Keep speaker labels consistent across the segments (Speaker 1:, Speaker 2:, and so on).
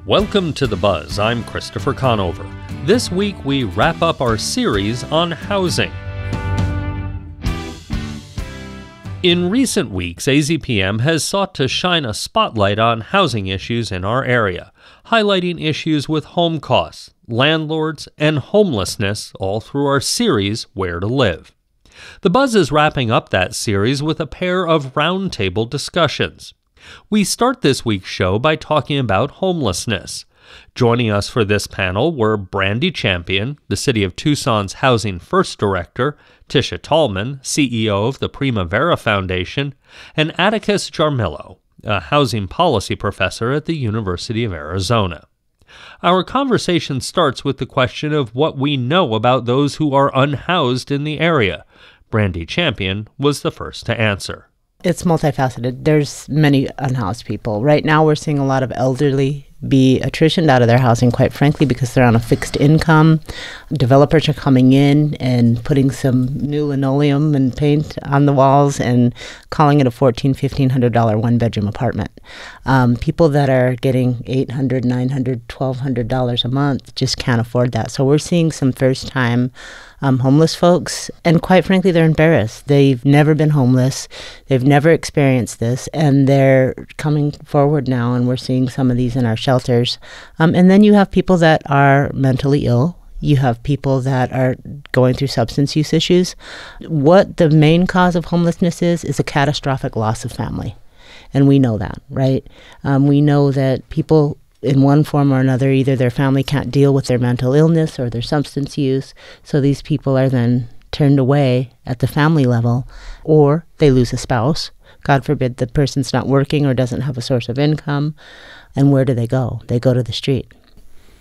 Speaker 1: Welcome to The Buzz. I'm Christopher Conover. This week we wrap up our series on housing. In recent weeks, AZPM has sought to shine a spotlight on housing issues in our area, highlighting issues with home costs, landlords, and homelessness all through our series, Where to Live. The Buzz is wrapping up that series with a pair of roundtable discussions. We start this week's show by talking about homelessness. Joining us for this panel were Brandy Champion, the City of Tucson's Housing First Director, Tisha Tallman, CEO of the Primavera Foundation, and Atticus Jarmillo, a housing policy professor at the University of Arizona. Our conversation starts with the question of what we know about those who are unhoused in the area. Brandy Champion was the first to answer.
Speaker 2: It's multifaceted. There's many unhoused people. Right now we're seeing a lot of elderly be attritioned out of their housing, quite frankly, because they're on a fixed income. Developers are coming in and putting some new linoleum and paint on the walls and calling it a $1,400, $1,500 one-bedroom apartment. People that are getting $800, $900, $1,200 a month just can't afford that. So we're seeing some first-time homeless folks, and quite frankly, they're embarrassed. They've never been homeless. They've never experienced this, and they're coming forward now, and we're seeing some of these in our shelters. And then you have people that are mentally ill. You have people that are going through substance use issues. What the main cause of homelessness is a catastrophic loss of family. And we know that, right? We know that people in one form or another, either their family can't deal with their mental illness or their substance use, so these people are then turned away at the family level, or they lose a spouse. God forbid the person's not working or doesn't have a source of income. And where do they go? They go to the street.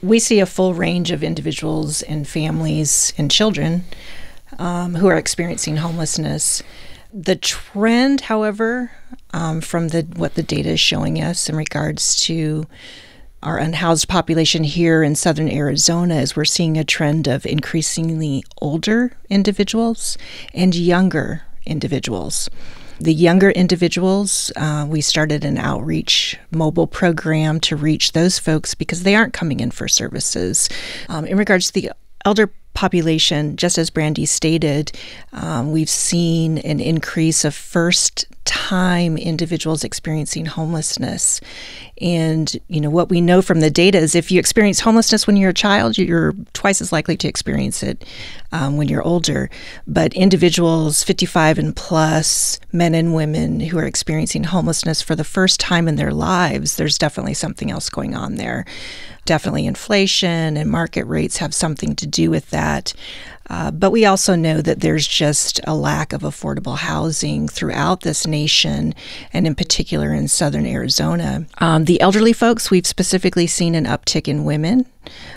Speaker 3: We see a full range of individuals and families and children who are experiencing homelessness. The trend, however, from what the data is showing us in regards to our unhoused population here in southern Arizona is we're seeing a trend of increasingly older individuals and younger individuals. The younger individuals, we started an outreach mobile program to reach those folks because they aren't coming in for services. In regards to the elder population, just as Brandy stated, we've seen an increase of first-time individuals experiencing homelessness. And, what we know from the data is if you experience homelessness when you're a child, you're twice as likely to experience it when you're older. But individuals 55 and plus, men and women who are experiencing homelessness for the first time in their lives, there's definitely something else going on there. Definitely inflation and market rates have something to do with that. But we also know that there's just a lack of affordable housing throughout this nation, and in particular in southern Arizona. The elderly folks, we've specifically seen an uptick in women.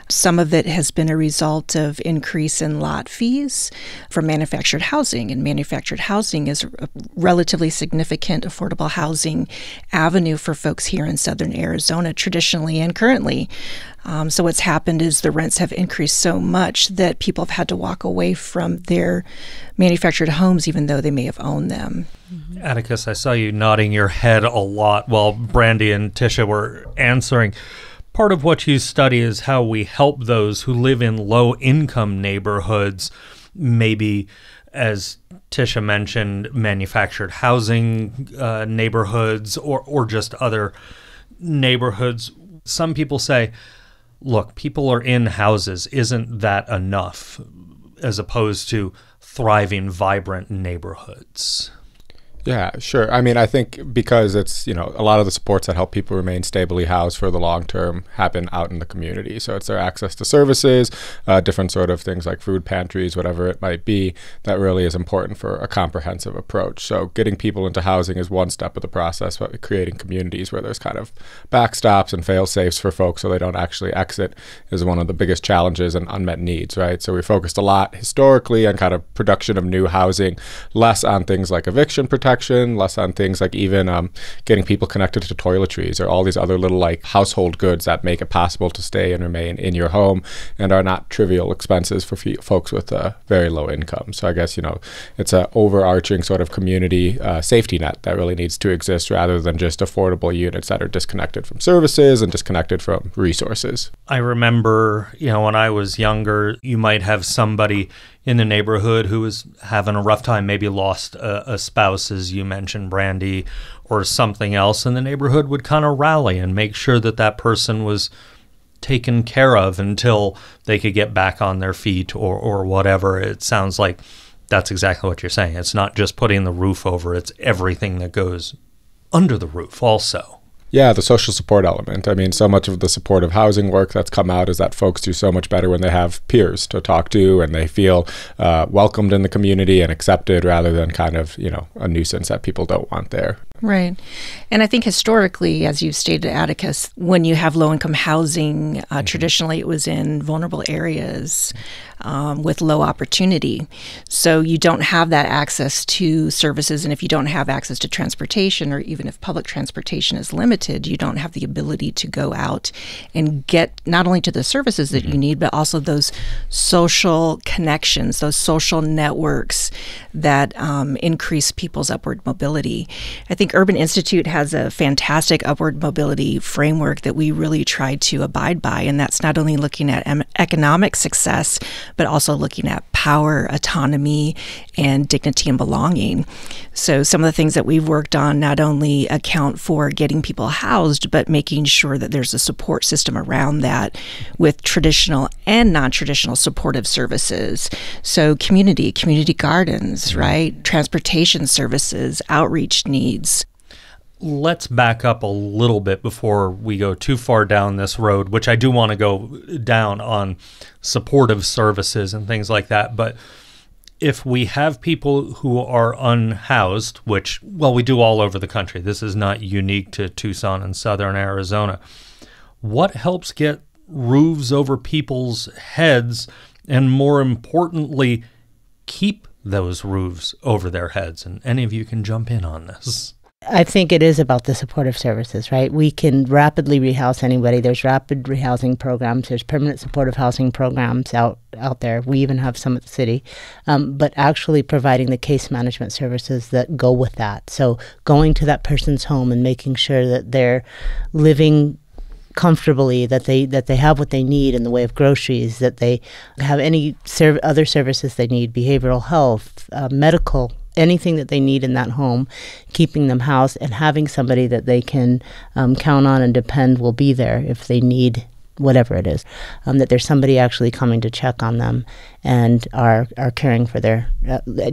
Speaker 3: Some of it has been a result of increase in lot fees for manufactured housing, and manufactured housing is a relatively significant affordable housing avenue for folks here in southern Arizona, traditionally and currently. So what's happened is the rents have increased so much that people have had to walk away from their manufactured homes, even though they may have owned them.
Speaker 1: Atticus, I saw you nodding your head a lot while Brandy and Tisha were answering. Part of what you study is how we help those who live in low-income neighborhoods, maybe, as Tisha mentioned, manufactured housing neighborhoods or just other neighborhoods. Some people say, look, people are in houses. Isn't that enough? As opposed to thriving, vibrant neighborhoods.
Speaker 4: Yeah, sure. I mean, I think because it's, a lot of the supports that help people remain stably housed for the long term happen out in the community. So it's their access to services, different sort of things like food pantries, whatever it might be, that really is important for a comprehensive approach. So getting people into housing is one step of the process, but creating communities where there's kind of backstops and fail-safes for folks so they don't actually exit is one of the biggest challenges and unmet needs, right? So we focused a lot historically on kind of production of new housing, less on things like eviction protection protection, less on things like even getting people connected to toiletries or all these other little like household goods that make it possible to stay and remain in your home and are not trivial expenses for folks with a very low income. So I guess, it's an overarching sort of community safety net that really needs to exist rather than just affordable units that are disconnected from services and disconnected from resources.
Speaker 1: I remember, when I was younger, you might have somebody in the neighborhood who was having a rough time, maybe lost a spouse, as you mentioned, Brandy, or something else, and the neighborhood would kind of rally and make sure that that person was taken care of until they could get back on their feet or whatever. It sounds like that's exactly what you're saying. It's not just putting the roof over, it's everything that goes under the roof also.
Speaker 4: Yeah, the social support element. I mean, so much of the supportive housing work that's come out is that folks do so much better when they have peers to talk to and they feel welcomed in the community and accepted rather than kind of, a nuisance that people don't want there.
Speaker 3: Right. And I think historically, as you stated, Atticus, when you have low-income housing, traditionally it was in vulnerable areas with low opportunity. So you don't have that access to services. And if you don't have access to transportation, or even if public transportation is limited, you don't have the ability to go out and get not only to the services that you need, but also those social connections, those social networks that increase people's upward mobility. I think Urban Institute has a fantastic upward mobility framework that we really try to abide by, and that's not only looking at economic success, but also looking at power, autonomy, and dignity and belonging. So some of the things that we've worked on not only account for getting people housed, but making sure that there's a support system around that with traditional and non-traditional supportive services. So community gardens, right? Transportation services, outreach needs.
Speaker 1: Let's back up a little bit before we go too far down this road, which I do want to go down on supportive services and things like that. But if we have people who are unhoused, which, we do all over the country, this is not unique to Tucson and southern Arizona, what helps get roofs over people's heads and, more importantly, keep those roofs over their heads? And any of you can jump in on this.
Speaker 2: I think it is about the supportive services, right? We can rapidly rehouse anybody. There's rapid rehousing programs. There's permanent supportive housing programs out there. We even have some at the city. But actually providing the case management services that go with that. So going to that person's home and making sure that they're living comfortably, that they have what they need in the way of groceries, that they have any other services they need, behavioral health, medical, anything that they need in that home, keeping them housed and having somebody that they can count on and depend will be there if they need whatever it is, that there's somebody actually coming to check on them and are caring for their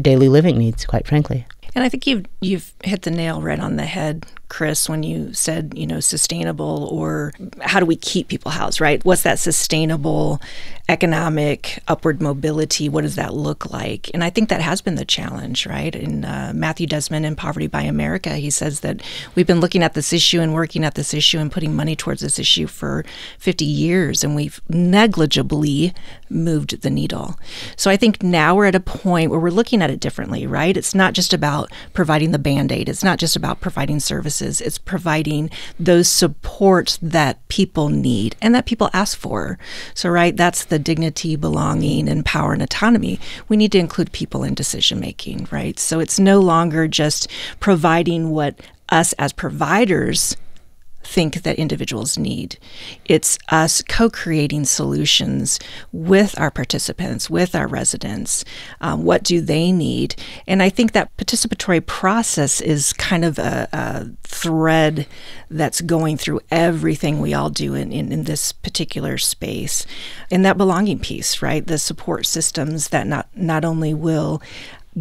Speaker 2: daily living needs, quite frankly.
Speaker 3: And I think you've hit the nail right on the head, Chris, when you said, sustainable, or how do we keep people housed, right? What's that sustainable economic upward mobility? What does that look like? And I think that has been the challenge, right? And Matthew Desmond in Poverty by America, he says that we've been looking at this issue and working at this issue and putting money towards this issue for 50 years, and we've negligibly moved the needle. So I think now we're at a point where we're looking at it differently, right? It's not just about providing the Band-Aid. It's not just about providing services. It's providing those supports that people need and that people ask for. So, right, that's the dignity, belonging, and power and autonomy. We need to include people in decision making, right? So it's no longer just providing what us as providers think that individuals need. It's us co-creating solutions with our participants, with our residents. What do they need? And I think that participatory process is kind of a thread that's going through everything we all do in this particular space. And that belonging piece, right? The support systems that not only will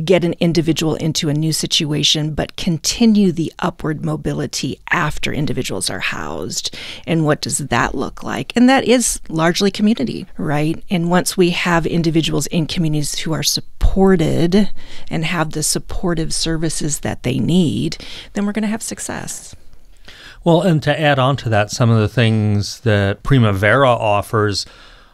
Speaker 3: get an individual into a new situation, but continue the upward mobility after individuals are housed. And what does that look like? And that is largely community, right? And once we have individuals in communities who are supported and have the supportive services that they need, then we're going to have success.
Speaker 1: Well, and to add on to that, some of the things that Primavera offers,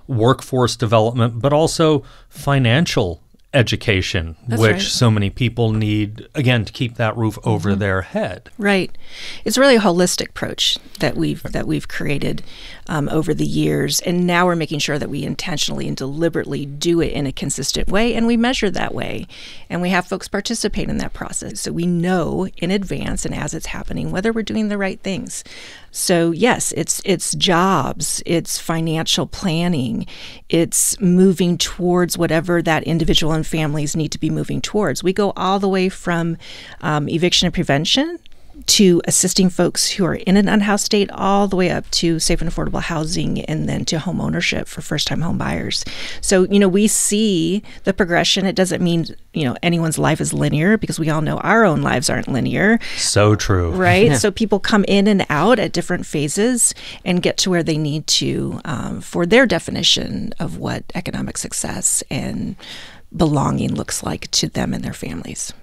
Speaker 1: workforce development, but also financial education,
Speaker 3: That's
Speaker 1: which
Speaker 3: right.
Speaker 1: so many people need, again, to keep that roof over their head.
Speaker 3: Right. It's really a holistic approach that we've created over the years, and now we're making sure that we intentionally and deliberately do it in a consistent way, and we measure that way, and we have folks participate in that process, so we know in advance and as it's happening whether we're doing the right things. So yes, it's jobs, it's financial planning, it's moving towards whatever that individual and families need to be moving towards. We go all the way from eviction and prevention to assisting folks who are in an unhoused state, all the way up to safe and affordable housing, and then to home ownership for first-time home buyers. So, we see the progression. It doesn't mean, anyone's life is linear, because we all know our own lives aren't linear.
Speaker 1: So true.
Speaker 3: Right? Yeah. So people come in and out at different phases and get to where they need to for their definition of what economic success and belonging looks like to them and their families.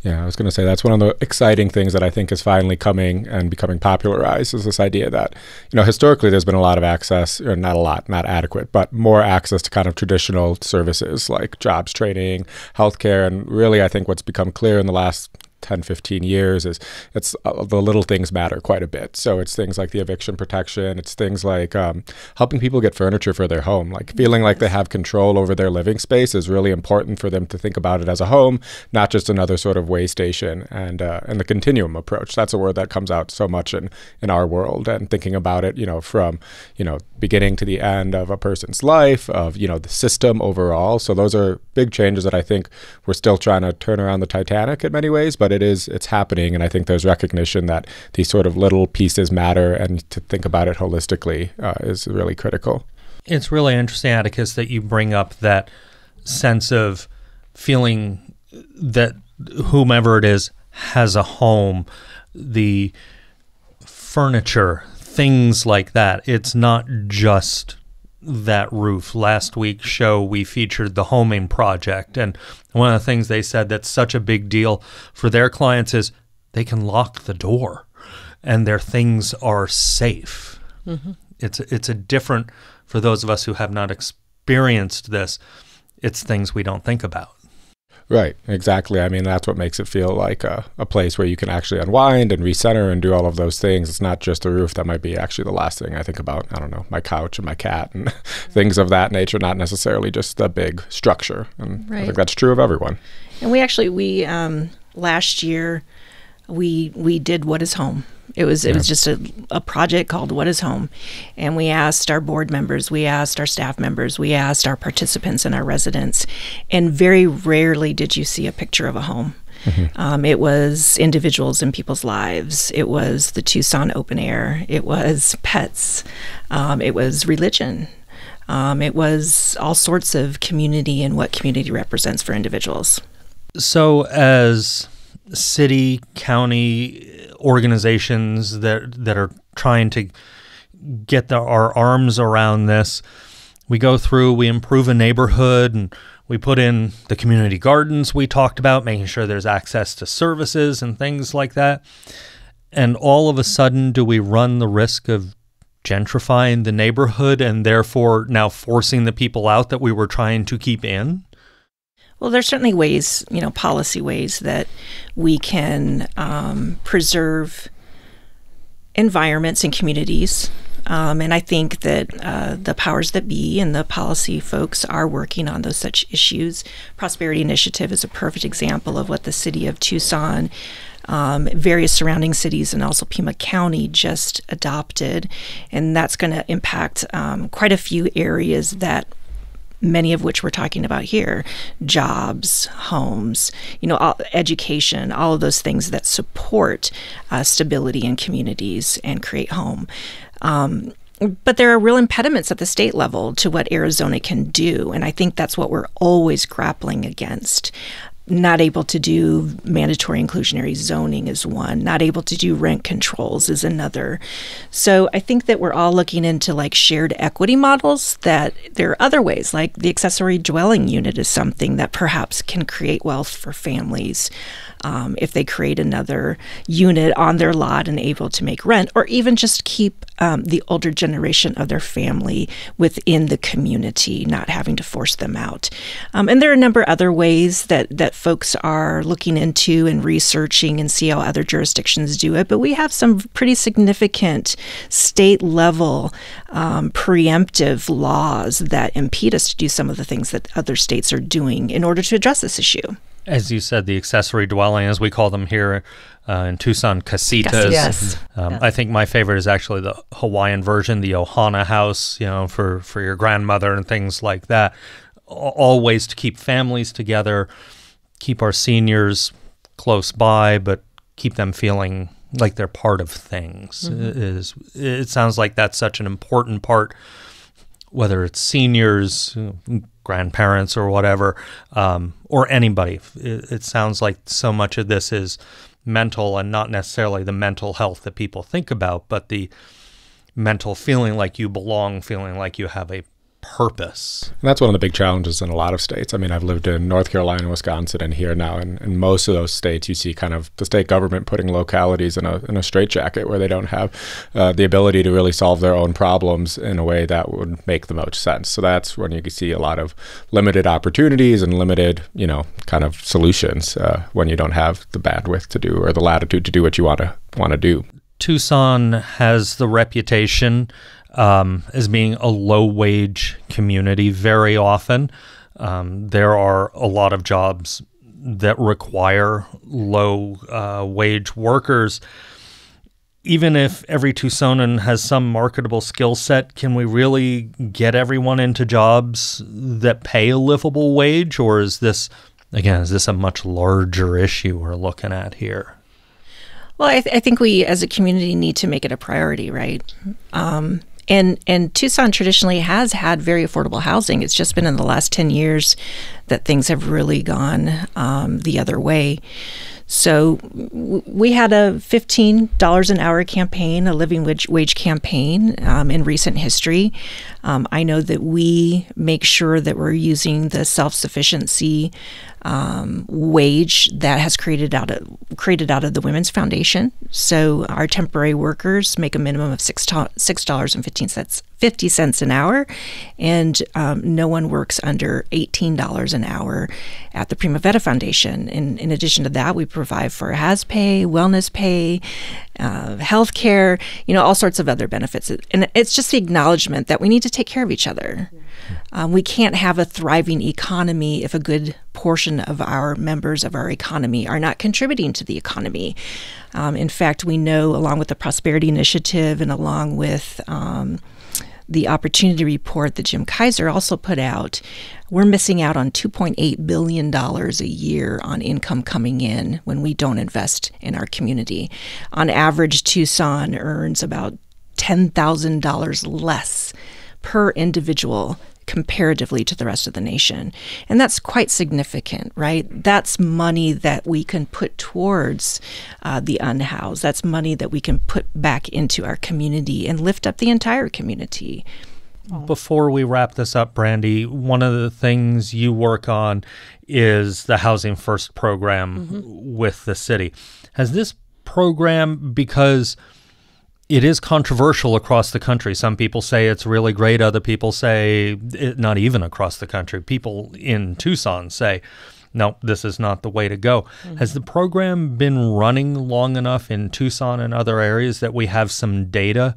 Speaker 4: Yeah, I was going to say that's one of the exciting things that I think is finally coming and becoming popularized, is this idea that, historically there's been a lot of access, or not a lot, not adequate, but more access to kind of traditional services like jobs training, healthcare. And really, I think what's become clear in the last 10, 15 years is it's the little things matter quite a bit. So it's things like the eviction protection. It's things like helping people get furniture for their home. Like feeling like they have control over their living space is really important for them to think about it as a home, not just another sort of way station. And the continuum approach, that's a word that comes out so much in our world, and thinking about it, from, beginning to the end of a person's life, of, the system overall. So those are big changes that I think we're still trying to turn around the Titanic in many ways, but it's happening. And I think there's recognition that these sort of little pieces matter, and to think about it holistically is really critical.
Speaker 1: It's really interesting, Atticus, that you bring up that sense of feeling that whomever it is has a home, the furniture, things like that. It's not just that roof. Last week's show, we featured the homing project, and one of the things they said that's such a big deal for their clients is they can lock the door and their things are safe. Mm-hmm. It's a different, for those of us who have not experienced this, it's things we don't think about.
Speaker 4: Right, exactly. I mean, that's what makes it feel like a place where you can actually unwind and recenter and do all of those things. It's not just the roof. That might be actually the last thing I think about. I don't know, my couch and my cat and things of that nature, not necessarily just the big structure. And right. I think that's true of everyone.
Speaker 3: And we last year, we did What is Home. It was just a project called What is Home. And we asked our board members, we asked our staff members, we asked our participants and our residents, and very rarely did you see a picture of a home. Mm-hmm. It was individuals in people's lives. It was the Tucson open air. It was pets. It was religion. It was all sorts of community and what community represents for individuals.
Speaker 1: So as city, county organizations that are trying to get our arms around this, we go through, we improve a neighborhood, and we put in the community gardens we talked about, making sure there's access to services and things like that. And all of a sudden, do we run the risk of gentrifying the neighborhood and therefore now forcing the people out that we were trying to keep in?
Speaker 3: Well, there's certainly ways, policy ways that we can preserve environments and communities. And I think that the powers that be and the policy folks are working on those such issues. Prosperity Initiative is a perfect example of what the city of Tucson, various surrounding cities, and also Pima County just adopted. And that's going to impact quite a few areas that many of which we're talking about here: jobs, homes, education, all of those things that support stability in communities and create home. But there are real impediments at the state level to what Arizona can do, and I think that's what we're always grappling against. not able to do mandatory inclusionary zoning is one. Not able to do rent controls is another. So I think that we're all looking into like shared equity models, that there are other ways, like the accessory dwelling unit is something that perhaps can create wealth for families. If they create another unit on their lot and able to make rent, or even just keep the older generation of their family within the community, not having to force them out. And there are a number of other ways that folks are looking into and researching and see how other jurisdictions do it. But we have some pretty significant state level preemptive laws that impede us to do some of the things that other states are doing in order to address this issue.
Speaker 1: As you said, the accessory dwelling, as we call them here in Tucson, casitas.
Speaker 3: Yes.
Speaker 1: I think my favorite is actually the Hawaiian version, the Ohana house, for your grandmother and things like that. All ways to keep families together, keep our seniors close by, but keep them feeling like they're part of things. It sounds like that's such an important part, whether it's seniors, grandparents or whatever, or anybody. It sounds like so much of this is mental, and not necessarily the mental health that people think about, but the mental feeling like you belong, feeling like you have a purpose.
Speaker 4: And that's one of the big challenges in a lot of states. I mean, I've lived in North Carolina, Wisconsin, and here now. And in most of those states, you see kind of the state government putting localities in a straitjacket where they don't have the ability to really solve their own problems in a way that would make the most sense. So that's when you can see a lot of limited opportunities and limited, kind of solutions when you don't have the bandwidth to do, or the latitude to do what you want to do.
Speaker 1: Tucson has the reputation as being a low-wage community very often. There are a lot of jobs that require low-wage workers. Even if every Tucsonan has some marketable skill set, can we really get everyone into jobs that pay a livable wage? Or is this a much larger issue we're looking at here?
Speaker 3: Well, I think we as a community need to make it a priority, right? And Tucson traditionally has had very affordable housing. It's just been in the last 10 years that things have really gone the other way. So we had a $15 an hour campaign, a living wage campaign in recent history. I know that we make sure that we're using the self-sufficiency wage that has created out of the Women's Foundation. So our temporary workers make a minimum of $6.50 an hour, and no one works under $18 an hour at the Primavera Foundation. And in addition to that, we provide for HAS pay, wellness pay, health care, all sorts of other benefits. And it's just the acknowledgement that we need to take care of each other. We can't have a thriving economy if a good portion of our members of our economy are not contributing to the economy. In fact, we know, along with the Prosperity Initiative and along with the Opportunity Report that Jim Kaiser also put out, we're missing out on $2.8 billion a year on income coming in when we don't invest in our community. On average, Tucson earns about $10,000 less per individual comparatively to the rest of the nation. And that's quite significant, right? That's money that we can put towards the unhoused. That's money that we can put back into our community and lift up the entire community.
Speaker 1: Before we wrap this up, Brandy, one of the things you work on is the Housing First program with the city. Has this program, because it is controversial across the country. Some people say it's really great. Other people say not even across the country. People in Tucson say, no, this is not the way to go. Has the program been running long enough in Tucson and other areas that we have some data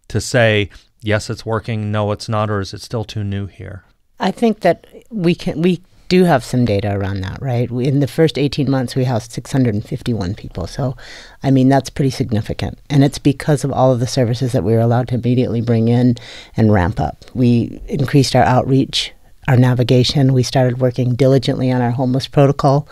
Speaker 1: to say, yes, it's working, no, it's not, or is it still too new here?
Speaker 2: I think that we do have some data around that, right? In the first 18 months, we housed 651 people. So, I mean, that's pretty significant. And it's because of all of the services that we were allowed to immediately bring in and ramp up. We increased our outreach our navigation. We started working diligently on our homeless protocol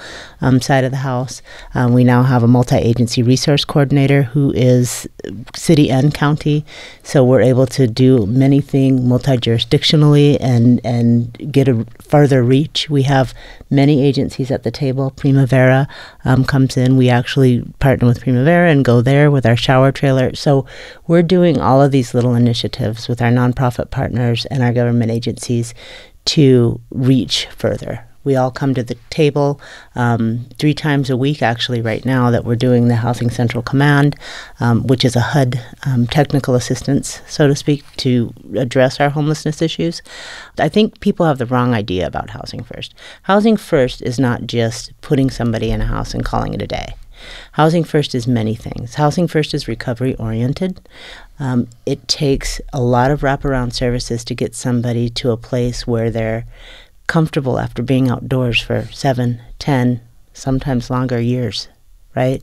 Speaker 2: side of the house. We now have a multi-agency resource coordinator who is city and county, so we're able to do many things multi-jurisdictionally and get a further reach. We have many agencies at the table. Primavera comes in. We actually partner with Primavera and go there with our shower trailer. So we're doing all of these little initiatives with our nonprofit partners and our government agencies to reach further. We all come to the table 3 times a week, actually, right now, that we're doing the Housing Central Command, which is a HUD technical assistance, so to speak, to address our homelessness issues. I think people have the wrong idea about Housing First. Housing First is not just putting somebody in a house and calling it a day. Housing First is many things. Housing First is recovery-oriented. It takes a lot of wraparound services to get somebody to a place where they're comfortable after being outdoors for 7, 10, sometimes longer years, right?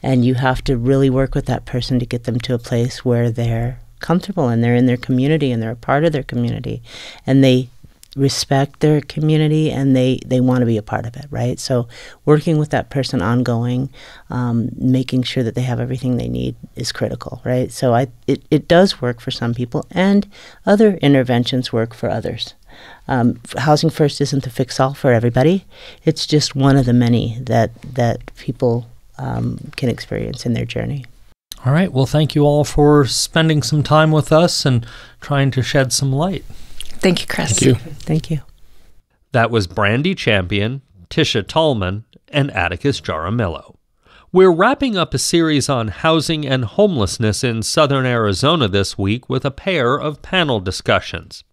Speaker 2: And you have to really work with that person to get them to a place where they're comfortable and they're in their community and they're a part of their community and they respect their community and they want to be a part of it, right? So working with that person ongoing, making sure that they have everything they need is critical, right? So it does work for some people and other interventions work for others. Housing First isn't the fix-all for everybody. It's just one of the many that people can experience in their journey.
Speaker 1: All right. Well, thank you all for spending some time with us and trying to shed some light.
Speaker 3: Thank you, Chris.
Speaker 4: Thank you.
Speaker 2: Thank you.
Speaker 1: That was Brandy Champion, Tisha Tallman, and Atticus Jaramillo. We're wrapping up a series on housing and homelessness in southern Arizona this week with a pair of panel discussions.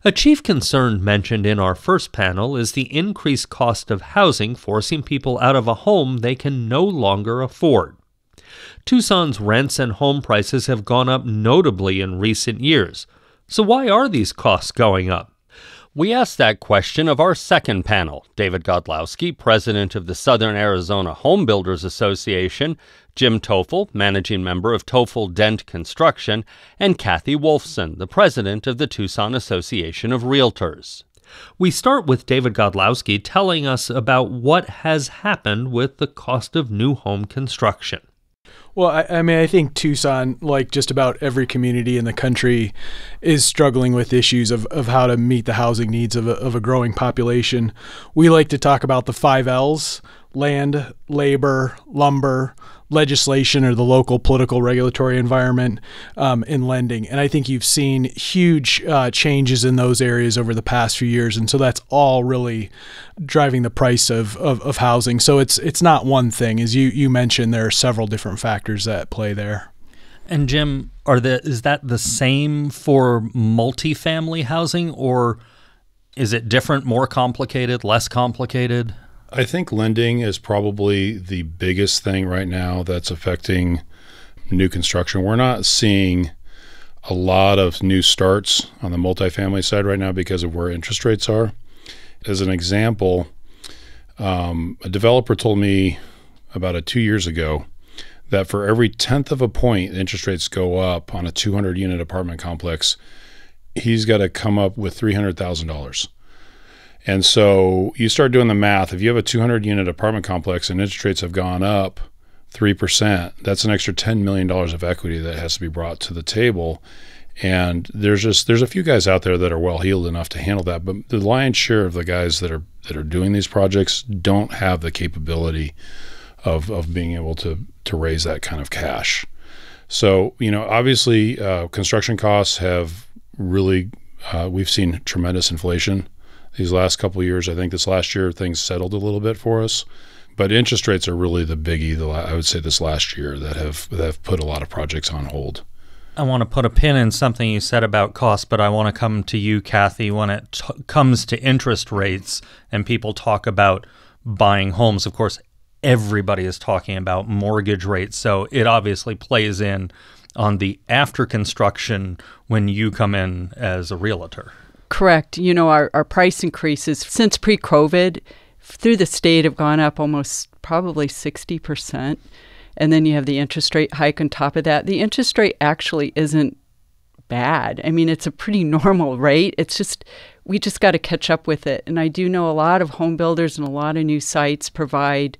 Speaker 1: A chief concern mentioned in our first panel is the increased cost of housing forcing people out of a home they can no longer afford. Tucson's rents and home prices have gone up notably in recent years. So why are these costs going up? We asked that question of our second panel, David Godlowski, president of the Southern Arizona Home Builders Association, Jim Toffel, managing member of Toffel Dent Construction, and Kathy Wolfson, the president of the Tucson Association of Realtors. We start with David Godlowski telling us about what has happened with the cost of new home construction.
Speaker 5: Well, I think Tucson, like just about every community in the country, is struggling with issues of how to meet the housing needs of a growing population. We like to talk about the 5 L's: land, labor, lumber, legislation, or the local political regulatory environment, in lending. And I think you've seen huge changes in those areas over the past few years. And so that's all really driving the price of housing. So it's not one thing. As you mentioned, there are several different factors that play there.
Speaker 1: And Jim, is that the same for multifamily housing, or is it different, more complicated, less complicated?
Speaker 6: I think lending is probably the biggest thing right now that's affecting new construction. We're not seeing a lot of new starts on the multifamily side right now because of where interest rates are. As an example, a developer told me about 2 years ago that for every 1/10 of a point interest rates go up on a 200-unit apartment complex, he's got to come up with $300,000. And so you start doing the math. If you have a 200-unit apartment complex and interest rates have gone up 3%, that's an extra $10 million of equity that has to be brought to the table. And there's a few guys out there that are well-heeled enough to handle that. But the lion's share of the guys that are doing these projects don't have the capability of being able to raise that kind of cash. So, obviously construction costs have really, we've seen tremendous inflation these last couple of years. I think this last year things settled a little bit for us, but interest rates are really the biggie. I would say this last year that have put a lot of projects on hold.
Speaker 1: I want to put a pin in something you said about costs, but I want to come to you, Kathy, when it comes to interest rates and people talk about buying homes. Of course, everybody is talking about mortgage rates, so it obviously plays in on the after construction when you come in as a realtor.
Speaker 7: Correct. Our price increases since pre-COVID through the state have gone up almost probably 60%. And then you have the interest rate hike on top of that. The interest rate actually isn't bad. I mean, it's a pretty normal rate. It's just, we just got to catch up with it. And I do know a lot of home builders and a lot of new sites provide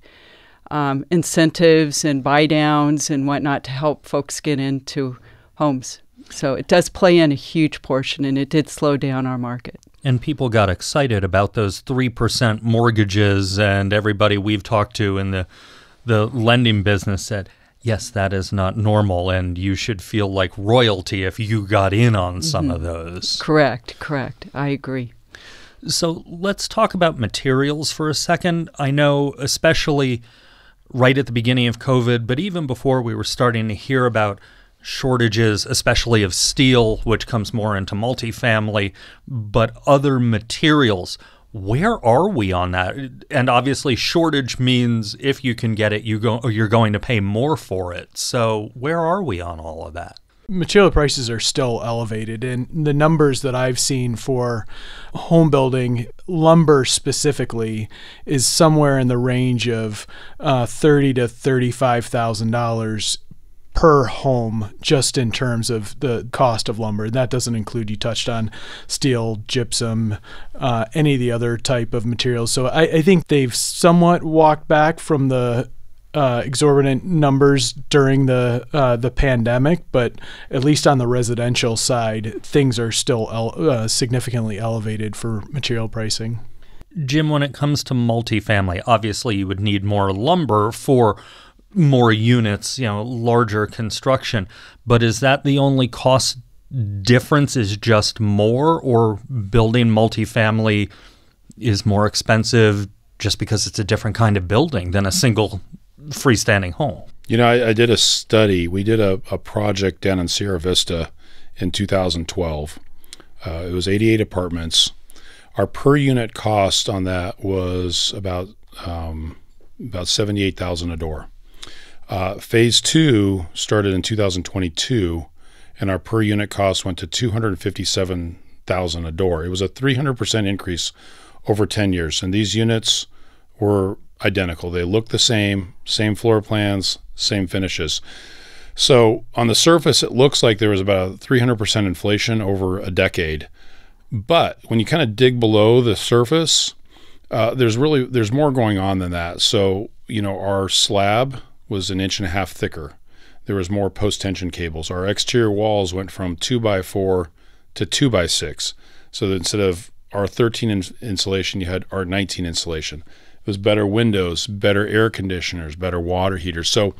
Speaker 7: incentives and buy downs and whatnot to help folks get into homes. So it does play in a huge portion, and it did slow down our market.
Speaker 1: And people got excited about those 3% mortgages, and everybody we've talked to in the lending business said, yes, that is not normal, and you should feel like royalty if you got in on some of those.
Speaker 7: Correct. I agree.
Speaker 1: So let's talk about materials for a second. I know, especially right at the beginning of COVID, but even before, we were starting to hear about shortages, especially of steel, which comes more into multifamily, but other materials. Where are we on that? And obviously, shortage means if you can get it, you're going to pay more for it. So where are we on all of that?
Speaker 5: Material prices are still elevated, and the numbers that I've seen for home building, lumber specifically, is somewhere in the range of $30,000 to $35,000 per home, just in terms of the cost of lumber. That doesn't include, you touched on steel, gypsum, any of the other type of materials. So I think they've somewhat walked back from the exorbitant numbers during the pandemic, but at least on the residential side, things are still significantly elevated for material pricing.
Speaker 1: Jim, when it comes to multifamily, obviously you would need more lumber for more units, larger construction. But is that the only cost difference, is just more, or building multifamily is more expensive just because it's a different kind of building than a single freestanding home?
Speaker 6: I did a study. We did a project down in Sierra Vista in 2012. It was 88 apartments. Our per unit cost on that was about $78,000 a door. Phase 2 started in 2022, and our per unit cost went to $257,000 a door. It was a 300% increase over 10 years, and these units were identical. They looked the same floor plans, same finishes. So on the surface, it looks like there was about a 300% inflation over a decade. But when you kind of dig below the surface, there's more going on than that. So, our slab was 1.5 inches thicker. There was more post-tension cables. Our exterior walls went from 2x4 to 2x6. So that instead of our 13 insulation, you had our 19 insulation. It was better windows, better air conditioners, better water heaters. So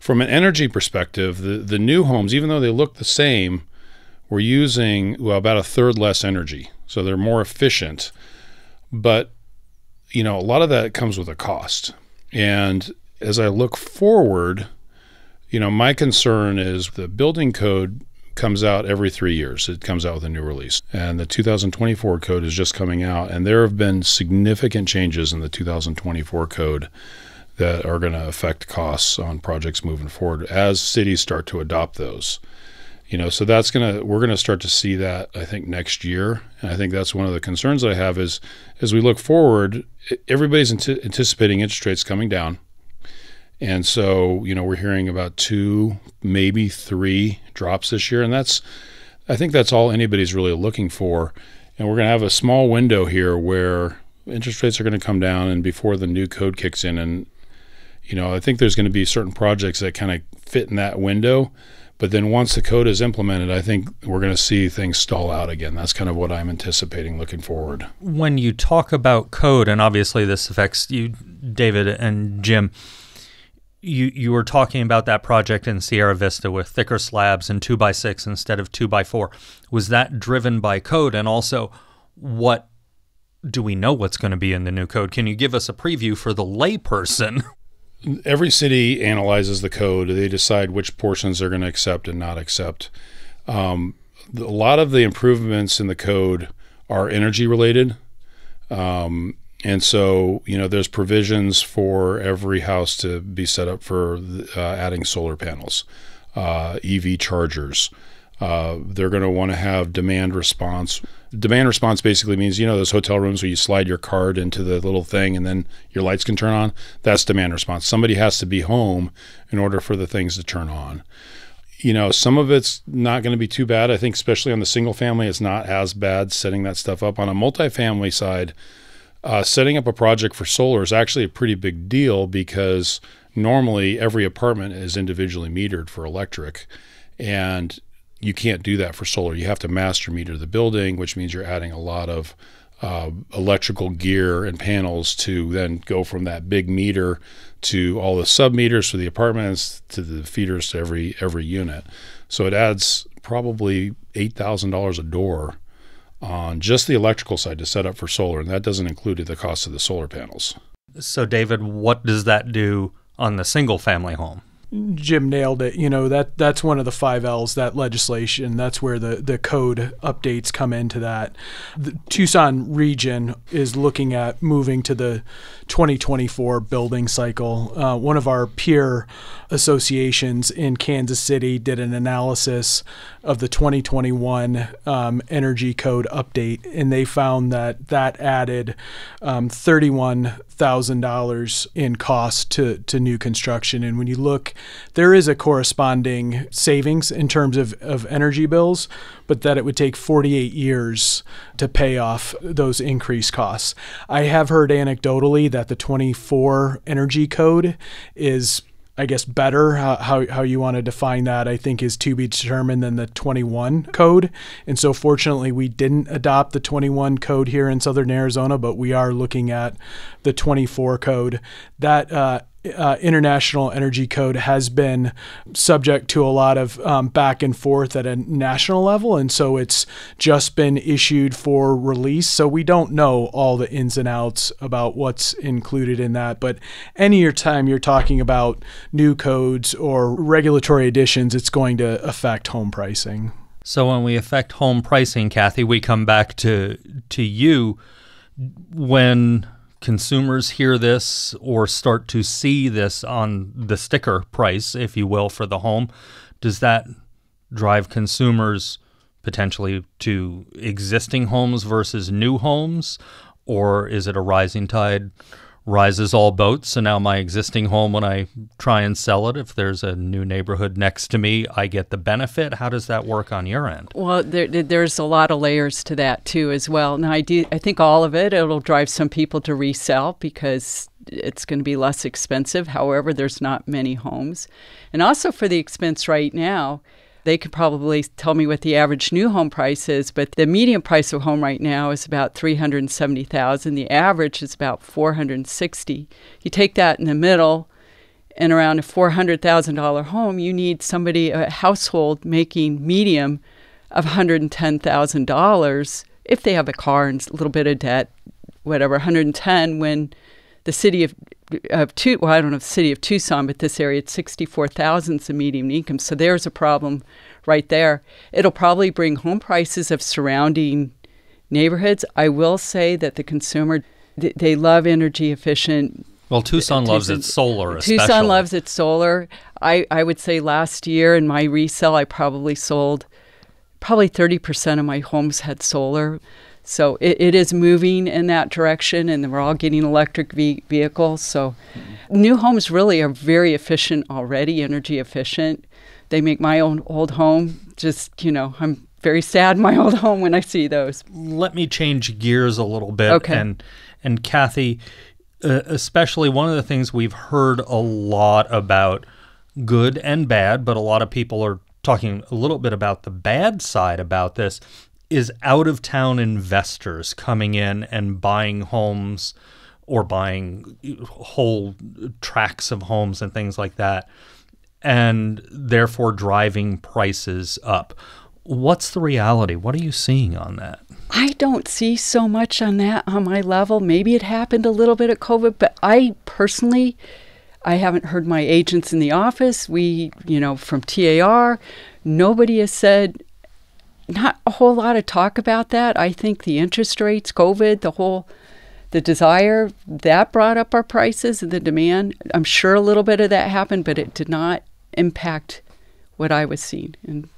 Speaker 6: from an energy perspective, the new homes, even though they look the same, were using about a third less energy. So they're more efficient. But, a lot of that comes with a cost. And as I look forward, my concern is the building code comes out every 3 years. It comes out with a new release. And the 2024 code is just coming out. And there have been significant changes in the 2024 code that are going to affect costs on projects moving forward as cities start to adopt those. So we're going to start to see that, I think, next year. And I think that's one of the concerns I have is, as we look forward, everybody's anticipating interest rates coming down. And so, we're hearing about 2, maybe 3 drops this year. And I think that's all anybody's really looking for. And we're going to have a small window here where interest rates are going to come down and before the new code kicks in. And, I think there's going to be certain projects that kind of fit in that window. But then once the code is implemented, I think we're going to see things stall out again. That's kind of what I'm anticipating looking forward.
Speaker 1: When you talk about code, and obviously this affects you, David and Jim, you were talking about that project in Sierra Vista with thicker slabs and 2x6 instead of 2x4. Was that driven by code? And also, what do we know what's going to be in the new code? Can you give us a preview for the layperson?
Speaker 6: Every city analyzes the code. They decide which portions they're going to accept and not accept. A lot of the improvements in the code are energy related. And so, there's provisions for every house to be set up for adding solar panels, EV chargers. They're going to want to have demand response. Demand response basically means, those hotel rooms where you slide your card into the little thing and then your lights can turn on. That's demand response. Somebody has to be home in order for the things to turn on. some of it's not going to be too bad. I think especially on the single family, it's not as bad setting that stuff up. On a multifamily side, setting up a project for solar is actually a pretty big deal because normally every apartment is individually metered for electric, and you can't do that for solar. You have to master meter the building, which means you're adding a lot of electrical gear and panels to then go from that big meter to all the sub meters for the apartments to the feeders to every unit. So it adds probably $8,000 a door on just the electrical side to set up for solar, and that doesn't include the cost of the solar panels.
Speaker 1: So, David, what does that do on the single family home?
Speaker 5: Jim nailed it. That's one of the 5 L's, that legislation. That's where the code updates come into that. The Tucson region is looking at moving to the 2024 building cycle. One of our peer associations in Kansas City did an analysis of the 2021 energy code update, and they found that added $31,000 in cost to new construction. And when you look, there is a corresponding savings in terms of energy bills, but that it would take 48 years to pay off those increased costs. I have heard anecdotally that the 24 energy code is, I guess, better. How you want to define that, I think, is to be determined than the 21 code. And so fortunately, we didn't adopt the 21 code here in Southern Arizona, but we are looking at the 24 code. That international energy code has been subject to a lot of back and forth at a national level, and so it's just been issued for release. So we don't know all the ins and outs about what's included in that. But any time you're talking about new codes or regulatory additions, it's going to affect home pricing.
Speaker 1: So when we affect home pricing, Kathy, we come back to you. When consumers hear this or start to see this on the sticker price, if you will, for the home, does that drive consumers potentially to existing homes versus new homes? Or is it a rising tide rises all boats? So now my existing home, when I try and sell it, if there's a new neighborhood next to me, I get the benefit. How does that work on your end?
Speaker 7: Well, there's a lot of layers to that too as well. Now, I think all of it'll drive some people to resell because it's going to be less expensive. However, there's not many homes. And also for the expense right now, they could probably tell me what the average new home price is, but the median price of home right now is about $370,000. The average is about $460,000. You take that in the middle, and around a $400,000 home, you need a household making medium of $110,000 if they have a car and a little bit of debt, whatever. $110,000 when the city of I don't know the city of Tucson, but this area, it's $64,000 is the median income. So there's a problem right there. It'll probably bring home prices of surrounding neighborhoods. I will say that the consumer, they love energy efficient.
Speaker 1: Well, Tucson loves its solar, especially.
Speaker 7: Tucson loves its solar. I would say last year in my resale, I probably sold 30% of my homes had solar. So it is moving in that direction, and we're all getting electric vehicles. So new homes really are very efficient already, energy efficient. They make my own old home I'm very sad in my old home when I see those.
Speaker 1: Let me change gears a little bit.
Speaker 7: Okay.
Speaker 1: And Kathy, especially one of the things we've heard a lot about, good and bad, but a lot of people are talking a little bit about the bad side about this, is out-of-town investors coming in and buying homes or buying whole tracts of homes and things like that, and therefore driving prices up. What's the reality? What are you seeing on that?
Speaker 7: I don't see so much on that on my level. Maybe it happened a little bit at COVID, but I personally, I haven't heard my agents in the office. From TAR, nobody has said, not a whole lot of talk about that. I think the interest rates, COVID, the desire, that brought up our prices and the demand. I'm sure a little bit of that happened, but it did not impact what I was seeing. And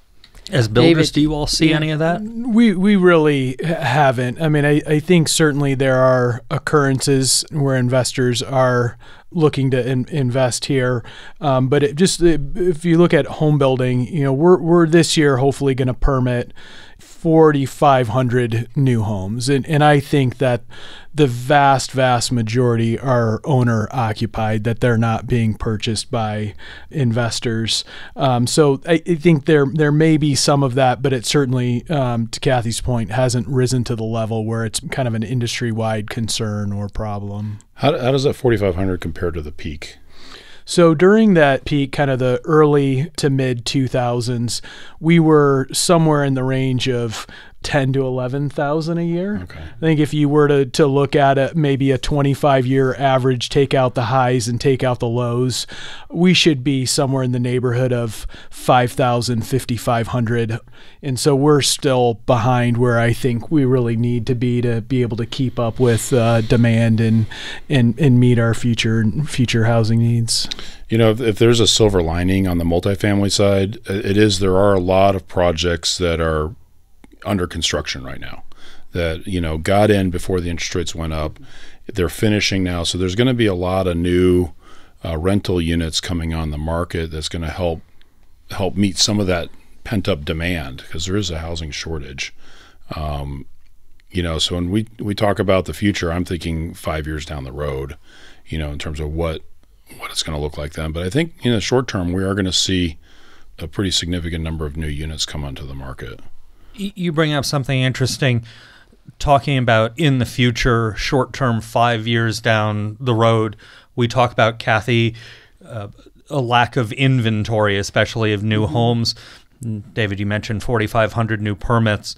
Speaker 1: as builders, do you all see any of that?
Speaker 5: We really haven't. I mean, I think certainly there are occurrences where investors are looking to invest here. But if you look at home building, we're this year hopefully going to permit 4,500 new homes. And I think that the vast majority are owner occupied, that they're not being purchased by investors. So I think there may be some of that, but it certainly, to Kathy's point, hasn't risen to the level where it's kind of an industry-wide concern or problem.
Speaker 6: How does that 4,500 compare to the peak?
Speaker 5: So during that peak, kind of the early to mid 2000s, we were somewhere in the range of 10 to 11,000 a year.
Speaker 6: Okay.
Speaker 5: I think if you were to look at maybe a 25-year average, take out the highs and take out the lows, we should be somewhere in the neighborhood of 5,000, 5,500. And so we're still behind where I think we really need to be able to keep up with demand and meet our future housing needs.
Speaker 6: If there's a silver lining on the multifamily side, there are a lot of projects that are under construction right now that got in before the interest rates went up. They're finishing now, so there's going to be a lot of new rental units coming on the market that's going to help meet some of that pent up demand, because there is a housing shortage. So when we talk about the future, I'm thinking 5 years down the road, in terms of what it's going to look like then. But I think in the short term, we are going to see a pretty significant number of new units come onto the market.
Speaker 1: You bring up something interesting, talking about in the future, short term, 5 years down the road. We talk about, Kathy, a lack of inventory, especially of new homes. David, you mentioned 4,500 new permits.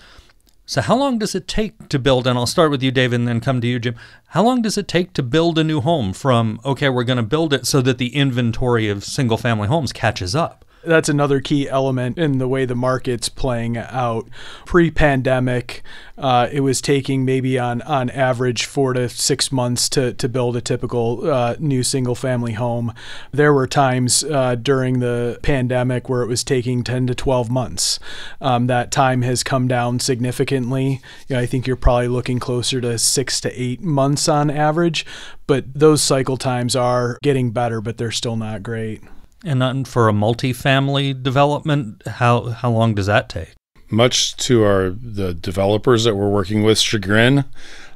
Speaker 1: So how long does it take to build, and I'll start with you, David, and then come to you, Jim. How long does it take to build a new home from, okay, we're going to build it so that the inventory of single-family homes catches up?
Speaker 5: That's another key element in the way the market's playing out. Pre-pandemic, it was taking maybe on average 4 to 6 months to build a typical new single-family home. There were times during the pandemic where it was taking 10 to 12 months. That time has come down significantly. I think you're probably looking closer to 6 to 8 months on average, but those cycle times are getting better, but they're still not great.
Speaker 1: And for a multifamily development, how long does that take?
Speaker 6: Much to the developers that we're working with chagrin,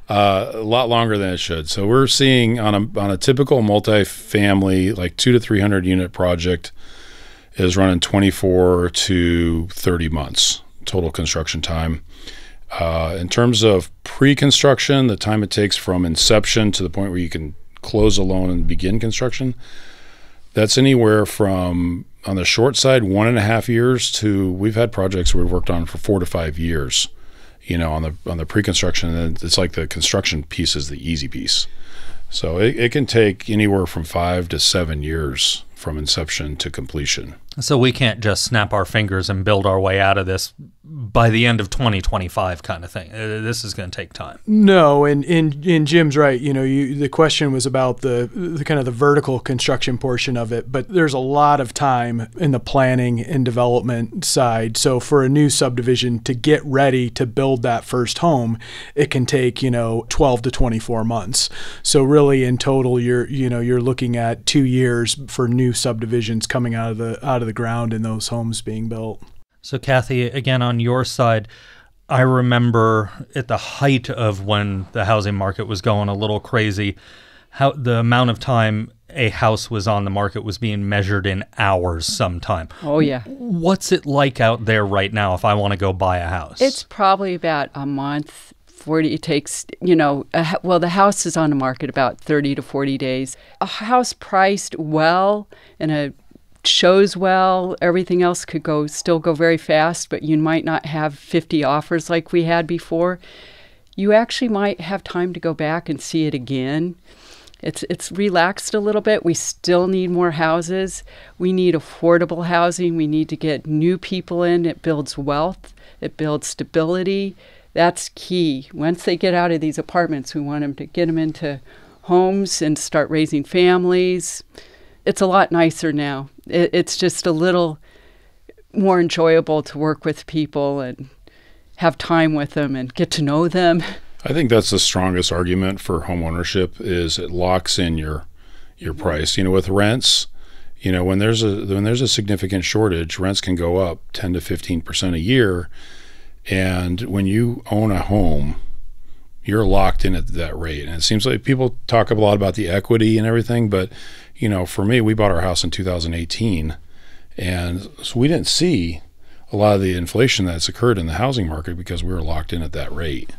Speaker 6: a lot longer than it should. So we're seeing on a typical multifamily, like 200 to 300 unit project, is running 24 to 30 months total construction time. In terms of pre-construction, the time it takes from inception to the point where you can close a loan and begin construction, that's anywhere from, on the short side, 1.5 years to, we've had projects we've worked on for 4 to 5 years, on the pre-construction. And it's like the construction piece is the easy piece. So it can take anywhere from 5 to 7 years from inception to completion.
Speaker 1: So we can't just snap our fingers and build our way out of this by the end of 2025 kind of thing. This is going to take time.
Speaker 5: No, and Jim's right. The question was about the kind of the vertical construction portion of it, but there's a lot of time in the planning and development side. So for a new subdivision to get ready to build that first home, it can take 12 to 24 months. So really, in total, you're looking at 2 years for new subdivisions coming out of the ground and those homes being built.
Speaker 1: So Kathy, again, on your side, I remember at the height of when the housing market was going a little crazy, how the amount of time a house was on the market was being measured in hours sometime.
Speaker 7: Oh, yeah.
Speaker 1: What's it like out there right now if I want to go buy a house?
Speaker 7: It's probably about a month. 40, it takes, the house is on the market about 30 to 40 days. A house priced well and shows well, everything else could still go very fast, but you might not have 50 offers like we had before. You actually might have time to go back and see it again. It's relaxed a little bit. We still need more houses. We need affordable housing. We need to get new people in. It builds wealth. It builds stability. That's key. Once they get out of these apartments, we want them to get them into homes and start raising families. It's a lot nicer now. It's just a little more enjoyable to work with people and have time with them and get to know them.
Speaker 6: I think that's the strongest argument for home ownership, is it locks in your your price. With rents, when there's a significant shortage, rents can go up 10 to 15% a year. And when you own a home, you're locked in at that rate. And it seems like people talk a lot about the equity and everything, but for me, we bought our house in 2018, and so we didn't see a lot of the inflation that's occurred in the housing market because we were locked in at that rate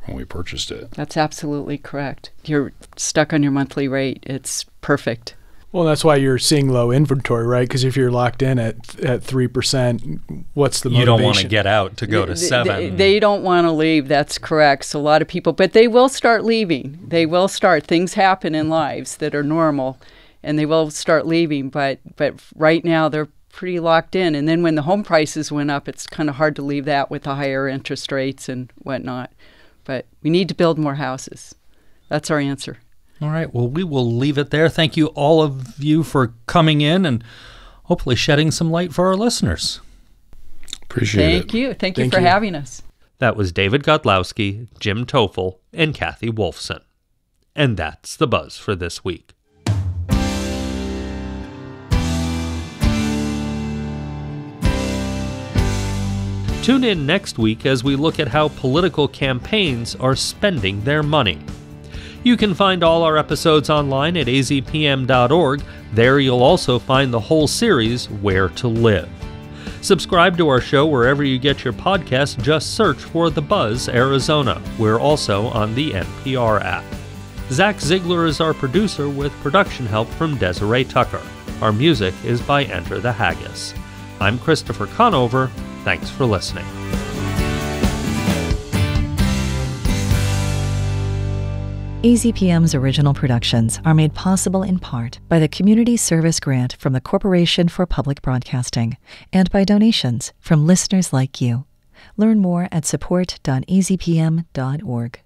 Speaker 6: when we purchased it.
Speaker 7: That's absolutely correct. You're stuck on your monthly rate. It's perfect.
Speaker 5: Well, that's why you're seeing low inventory, right? Because if you're locked in at 3%, what's the motivation?
Speaker 1: You don't want to get out to go to 7.
Speaker 7: They don't want to leave. That's correct. So a lot of people, but they will start leaving. They will start. Things happen in lives that are normal, and they will start leaving. But right now they're pretty locked in. And then when the home prices went up, it's kind of hard to leave that with the higher interest rates and whatnot. But we need to build more houses. That's our answer.
Speaker 1: All right. Well, we will leave it there. Thank you, all of you, for coming in and hopefully shedding some light for our listeners.
Speaker 6: Appreciate it.
Speaker 7: Thank you. Thank you for having us.
Speaker 1: That was David Godlowski, Jim Toffel, and Kathy Wolfson. And that's The Buzz for this week. Tune in next week as we look at how political campaigns are spending their money. You can find all our episodes online at azpm.org. There you'll also find the whole series, Where to Live. Subscribe to our show wherever you get your podcasts. Just search for The Buzz Arizona. We're also on the NPR app. Zach Ziegler is our producer with production help from Desiree Tucker. Our music is by Enter the Haggis. I'm Christopher Conover. Thanks for listening.
Speaker 8: AZPM's original productions are made possible in part by the Community Service Grant from the Corporation for Public Broadcasting and by donations from listeners like you. Learn more at support.azpm.org.